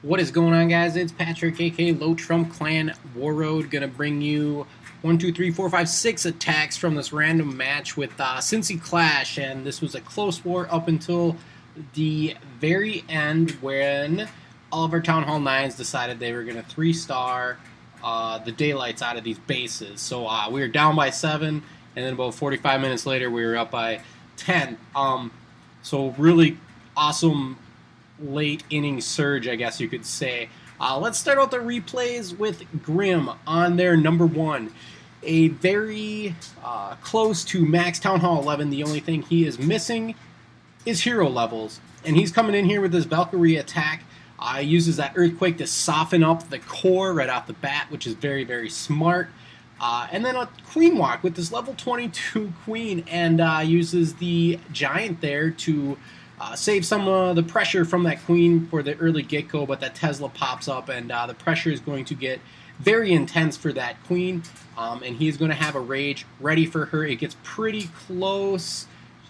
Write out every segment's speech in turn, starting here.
What is going on, guys? It's Patrick, aka Low Trump Clan Warroad, gonna bring you 1, 2, 3, 4, 5, 6 attacks from this random match with Cincy Clash, and this was a close war up until the very end when all of our Town Hall 9s decided they were gonna 3-star the daylights out of these bases. So we were down by 7, and then about 45 minutes later we were up by 10. So really awesome late inning surge, I guess you could say. Let's start out the replays with Grim on their number 1. A very close to max Town Hall 11. The only thing he is missing is hero levels. And he's coming in here with this Valkyrie attack. Uses that Earthquake to soften up the core right off the bat, which is very, very smart. And then a Queen Walk with this level 22 Queen, and uses the Giant there to save some of the pressure from that Queen for the early get-go, but that Tesla pops up, and the pressure is going to get very intense for that Queen, and he's going to have a Rage ready for her. It gets pretty close.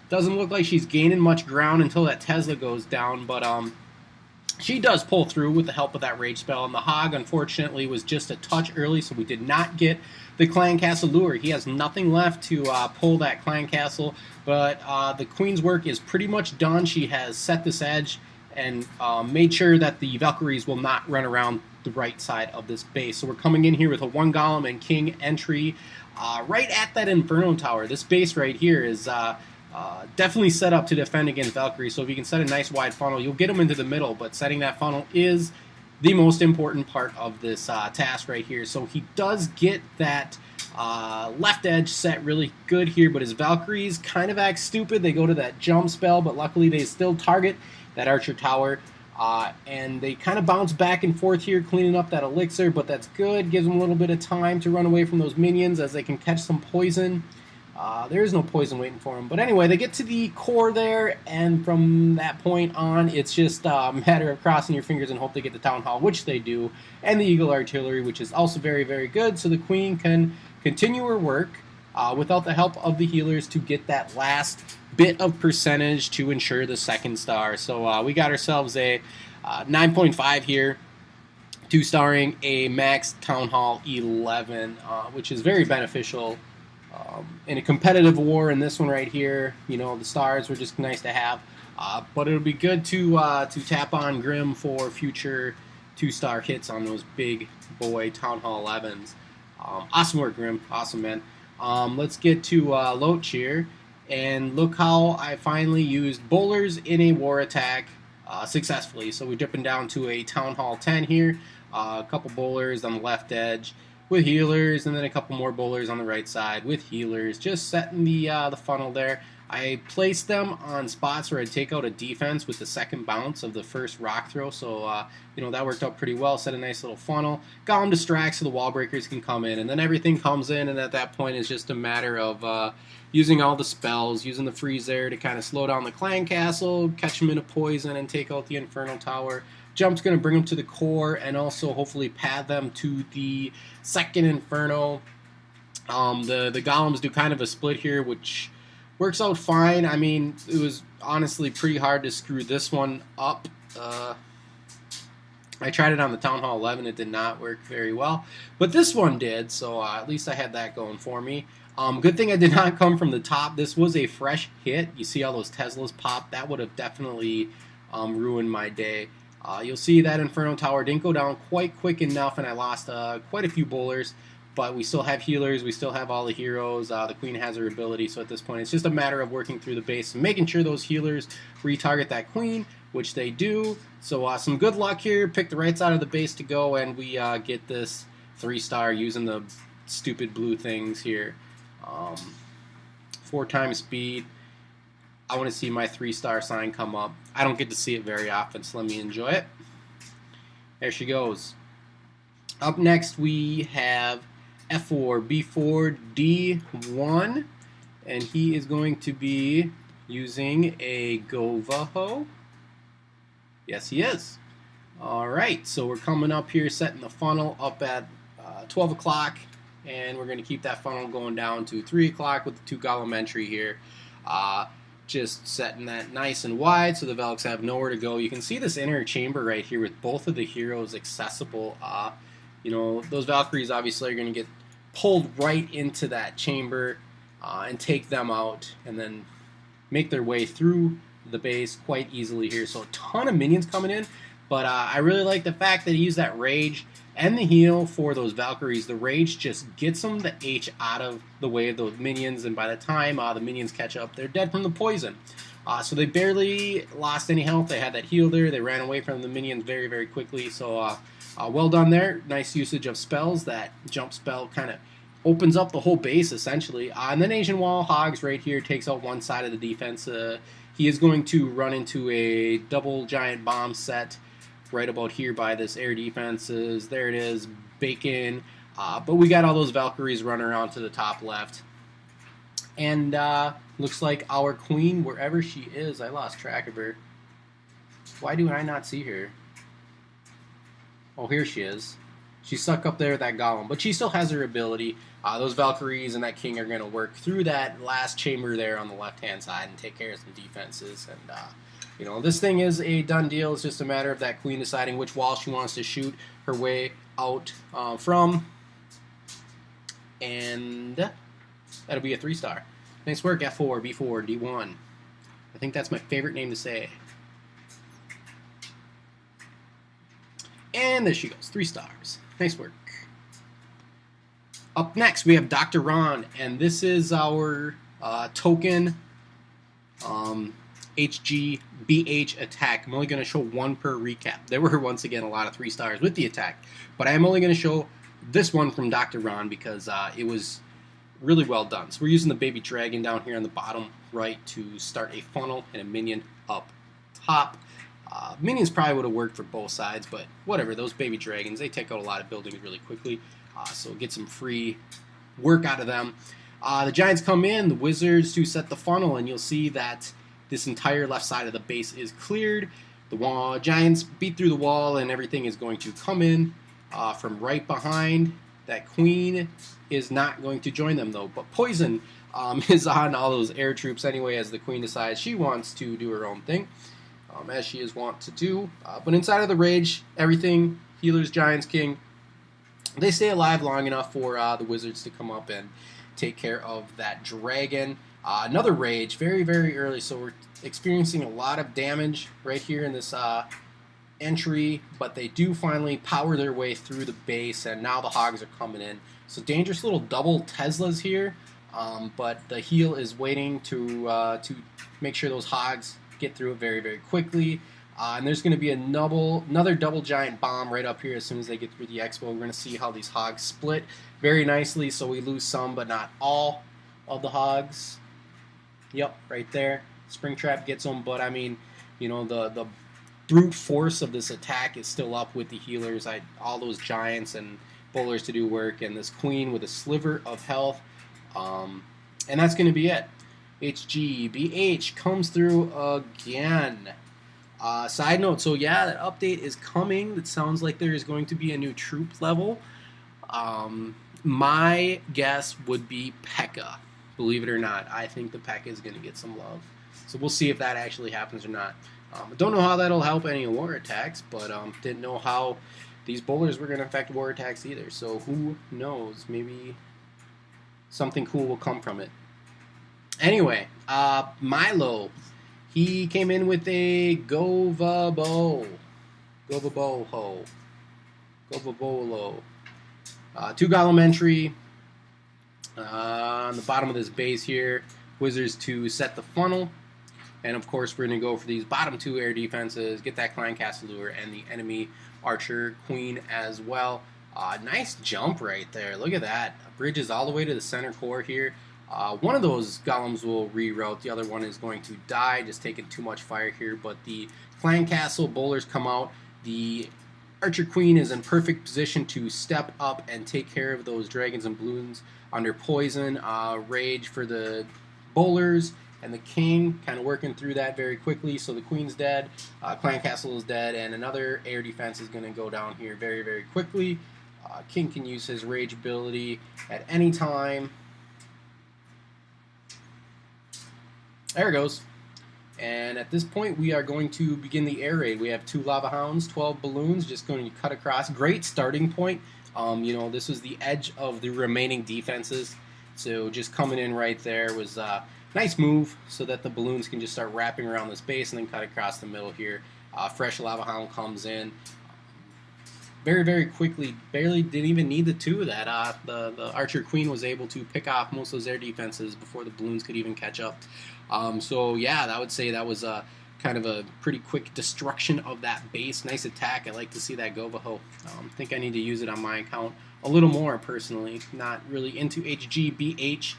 Doesn't look like she's gaining much ground until that Tesla goes down, but she does pull through with the help of that Rage spell, and the Hog, unfortunately, was just a touch early, so we did not get the Clan Castle lure. He has nothing left to pull that Clan Castle, but the Queen's work is pretty much done. She has set this edge and made sure that the Valkyries will not run around the right side of this base. So we're coming in here with a 1 Golem and King entry right at that Inferno Tower. This base right here is definitely set up to defend against Valkyrie, so if you can set a nice wide funnel, you'll get them into the middle, but setting that funnel is the most important part of this task right here. So he does get that left edge set really good here, but his Valkyries kind of act stupid. They go to that jump spell, but luckily they still target that Archer Tower, and they kind of bounce back and forth here, cleaning up that elixir, but that's good. Gives them a little bit of time to run away from those minions as they can catch some poison. There is no poison waiting for them. But anyway, they get to the core there, and from that point on, it's just a matter of crossing your fingers and hope they get the Town Hall, which they do, and the Eagle Artillery, which is also very, very good, so the Queen can continue her work without the help of the healers to get that last bit of percentage to ensure the 2nd star. So we got ourselves a 9.5 here, 2-starring a max Town Hall 11, which is very beneficial in a competitive war. In this one right here, you know, the stars were just nice to have, but it'll be good to tap on Grim for future 2-star hits on those big boy Town Hall 11s. Awesome work, Grim. Awesome, man. Let's get to Loach here, and look how I finally used bowlers in a war attack successfully. So we're dipping down to a Town Hall 10 here, a couple bowlers on the left edge with healers, and then a couple more bowlers on the right side with healers, just setting the funnel there. I placed them on spots where I'd take out a defense with the 2nd bounce of the first rock throw, so you know, that worked out pretty well. Set a nice little funnel, got them distracted so the wall breakers can come in, and then everything comes in, and at that point it's just a matter of using all the spells, using the freeze there to kind of slow down the Clan Castle, catch them in a poison, and take out the Inferno Tower. Jump's going to bring them to the core and also hopefully pad them to the 2nd Inferno. The Golems do kind of a split here, which works out fine. I mean, it was honestly pretty hard to screw this one up. I tried it on the Town Hall 11. It did not work very well, but this one did, so at least I had that going for me. Good thing I did not come from the top. This was a fresh hit. You see all those Teslas pop. That would have definitely ruined my day. You'll see that Inferno Tower didn't go down quite quick enough, and I lost quite a few bowlers, but we still have healers, we still have all the heroes, the Queen has her ability, so at this point it's just a matter of working through the base and making sure those healers retarget that Queen, which they do. So some good luck here, pick the right side of the base to go, and we get this 3-star using the stupid blue things here. 4 times speed. I want to see my 3-star sign come up. I don't get to see it very often, so let me enjoy it. There she goes. Up next we have F4, B4, D1, and he is going to be using a Govaho. Yes, he is. Alright, so we're coming up here, setting the funnel up at 12 o'clock, and we're going to keep that funnel going down to 3 o'clock with the 2 Golem entry here. just setting that nice and wide so the Valks have nowhere to go. You can see this inner chamber right here with both of the heroes accessible. You know, those Valkyries obviously are going to get pulled right into that chamber and take them out and then make their way through the base quite easily here. So a ton of minions coming in, but I really like the fact that he used that rage and the heal for those Valkyries. The rage just gets them the H out of the way of those minions, and by the time the minions catch up, they're dead from the poison. So they barely lost any health. They had that heal there. They ran away from the minions very, very quickly. So well done there. Nice usage of spells. That jump spell kind of opens up the whole base, essentially. And then Asian Wall Hogs right here takes out one side of the defense. He is going to run into a double giant bomb set right about here by this air defenses. There it is, Bacon. But we got all those Valkyries running around to the top left. And looks like our queen, wherever she is, I lost track of her. Why do I not see her? Oh, here she is. She's stuck up there with that golem, but she still has her ability. Those Valkyries and that king are going to work through that last chamber there on the left-hand side and take care of some defenses. And, you know, this thing is a done deal. It's just a matter of that queen deciding which wall she wants to shoot her way out from. And that'll be a 3-star. Nice work, F4, B4, D1. I think that's my favorite name to say. And there she goes, 3 stars. Nice work. Up next, we have Dr. Ron, and this is our token HGBH attack. I'm only going to show one per recap. There were, once again, a lot of 3 stars with the attack, but I am only going to show this one from Dr. Ron because it was really well done. So we're using the baby dragon down here on the bottom right to start a funnel and a minion up top. Minions probably would have worked for both sides, but whatever. Those baby dragons, they take out a lot of buildings really quickly, so get some free work out of them. The giants come in, the wizards to set the funnel, and you'll see that this entire left side of the base is cleared. The giants beat through the wall, and everything is going to come in from right behind. That queen is not going to join them, though, but poison is on all those air troops anyway, as the queen decides she wants to do her own thing. As she is wont to do. But inside of the rage, everything, healers, giants, king, they stay alive long enough for the wizards to come up and take care of that dragon. Another rage, very, very early, so we're experiencing a lot of damage right here in this entry, but they do finally power their way through the base, and now the hogs are coming in. So dangerous little double Teslas here, but the heal is waiting to make sure those hogs get through it very, very quickly. And there's going to be another double giant bomb right up here as soon as they get through the expo. We're going to see how these hogs split very nicely, so we lose some but not all of the hogs. Yep, right there. Springtrap gets them, but I mean, you know, the brute force of this attack is still up with the healers. All those giants and bowlers to do work, and this queen with a sliver of health. And that's going to be it. HGBH comes through again. Side note, so yeah, that update is coming. It sounds like there is going to be a new troop level. My guess would be P.E.K.K.A. Believe it or not, I think the P.E.K.K.A. is going to get some love. So we'll see if that actually happens or not. Don't know how that'll help any war attacks, but didn't know how these bowlers were going to affect war attacks either. So who knows? Maybe something cool will come from it. Anyway, Milo, he came in with a Govabolo. 2 golem entry on the bottom of this base here. Wizards to set the funnel. And of course, we're going to go for these bottom 2 air defenses, get that Klein Castle Lure, and the enemy Archer Queen as well. Nice jump right there. Look at that. Bridges all the way to the center core here. One of those golems will reroute. The other one is going to die, just taking too much fire here. But the Clan Castle bowlers come out. The Archer Queen is in perfect position to step up and take care of those dragons and balloons under poison. Rage for the bowlers, and the king kind of working through that very quickly. So the queen's dead, Clan Castle is dead, and another air defense is going to go down here very, very quickly. King can use his rage ability at any time. There it goes. And at this point, we are going to begin the air raid. We have 2 lava hounds, 12 balloons, just going to cut across. Great starting point. This was the edge of the remaining defenses. So just coming in right there was a nice move so that the balloons can just start wrapping around this base and then cut across the middle here. Fresh lava hound comes in. Very, very quickly, barely didn't even need the 2 that the Archer Queen was able to pick off most of those air defenses before the balloons could even catch up. So yeah, I would say that was kind of a pretty quick destruction of that base. Nice attack. I like to see that Govaho. I think I need to use it on my account a little more personally. Not really into HGBH,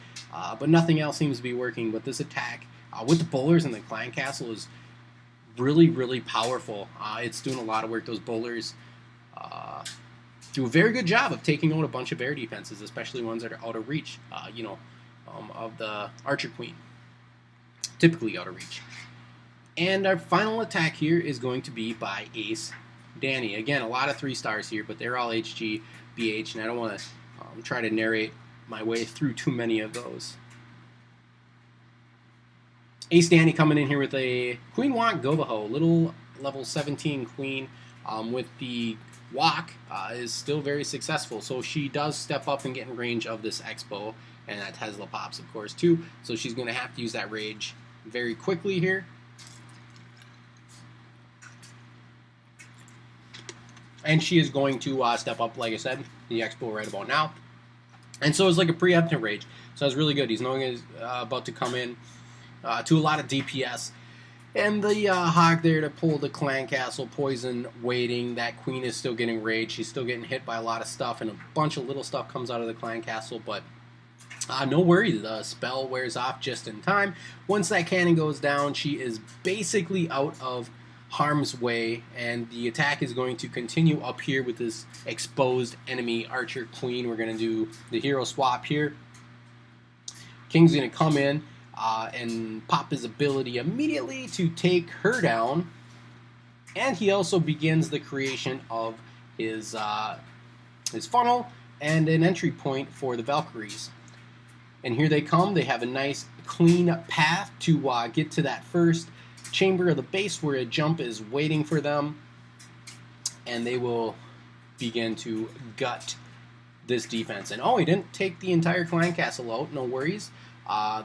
but nothing else seems to be working. But this attack with the bowlers and the clan castle is really, really powerful. It's doing a lot of work. Those bowlers do a very good job of taking out a bunch of air defenses, especially ones that are out of reach, of the Archer Queen. Typically out of reach. And our final attack here is going to be by Ace Danny. Again, a lot of 3 stars here, but they're all HG, BH, and I don't want to try to narrate my way through too many of those. Ace Danny coming in here with a Queen Walk Govaho, little level 17 queen with the walk is still very successful. So she does step up and get in range of this Expo, and that Tesla pops, of course, too. So she's going to have to use that rage very quickly here. And she is going to step up, like I said, the Expo right about now. And so it's like a preemptive rage. So that's really good. He's knowing he's about to come in to a lot of DPS. And the Hog there to pull the Clan Castle poison waiting. That Queen is still getting rage. She's still getting hit by a lot of stuff. And a bunch of little stuff comes out of the Clan Castle. But no worry, the spell wears off just in time. Once that cannon goes down, she is basically out of harm's way, and the attack is going to continue up here with this exposed enemy Archer Queen. We're going to do the hero swap here. King's going to come in and pop his ability immediately to take her down, and he also begins the creation of his funnel and an entry point for the Valkyries. And here they come. They have a nice clean path to get to that first chamber of the base where a jump is waiting for them, and they will begin to gut this defense. And oh, he didn't take the entire Clan Castle out, no worries.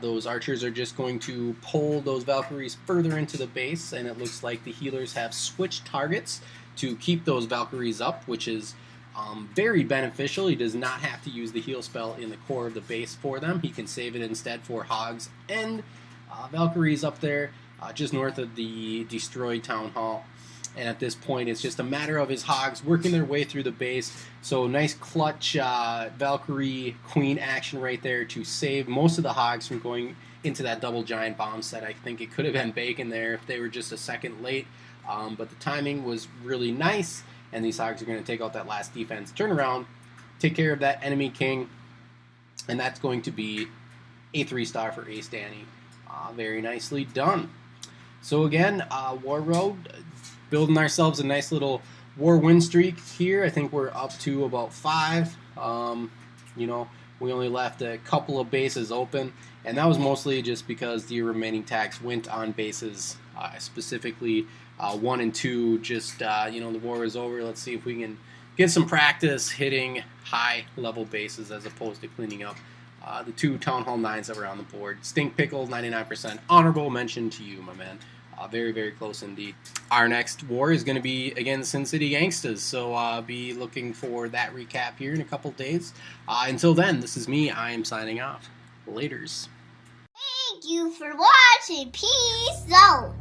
Those archers are just going to pull those Valkyries further into the base, and it looks like the healers have switched targets to keep those Valkyries up, which is very beneficial. He does not have to use the heal spell in the core of the base for them. He can save it instead for Hogs and Valkyries up there just north of the destroyed Town Hall. And at this point, it's just a matter of his Hogs working their way through the base. So nice clutch Valkyrie Queen action right there to save most of the Hogs from going into that double giant bomb set. I think it could have been bacon there if they were just a second late. But the timing was really nice, and these Hogs are going to take out that last defense, turn around, take care of that enemy king, and that's going to be a 3-star for Ace Danny. Very nicely done. So again, Warroad, building ourselves a nice little war win streak here. I think we're up to about 5. We only left a couple of bases open, and that was mostly just because the remaining tags went on bases, specifically 1 and 2. Just the war is over. Let's see if we can get some practice hitting high-level bases as opposed to cleaning up the 2 Town Hall 9s that were on the board. Stink Pickle, 99%. Honorable mention to you, my man. Very, very close indeed. Our next war is going to be against Sin City Gangstas, so be looking for that recap here in a couple days. Until then, this is me. I am signing off. Laters. Thank you for watching. Peace out.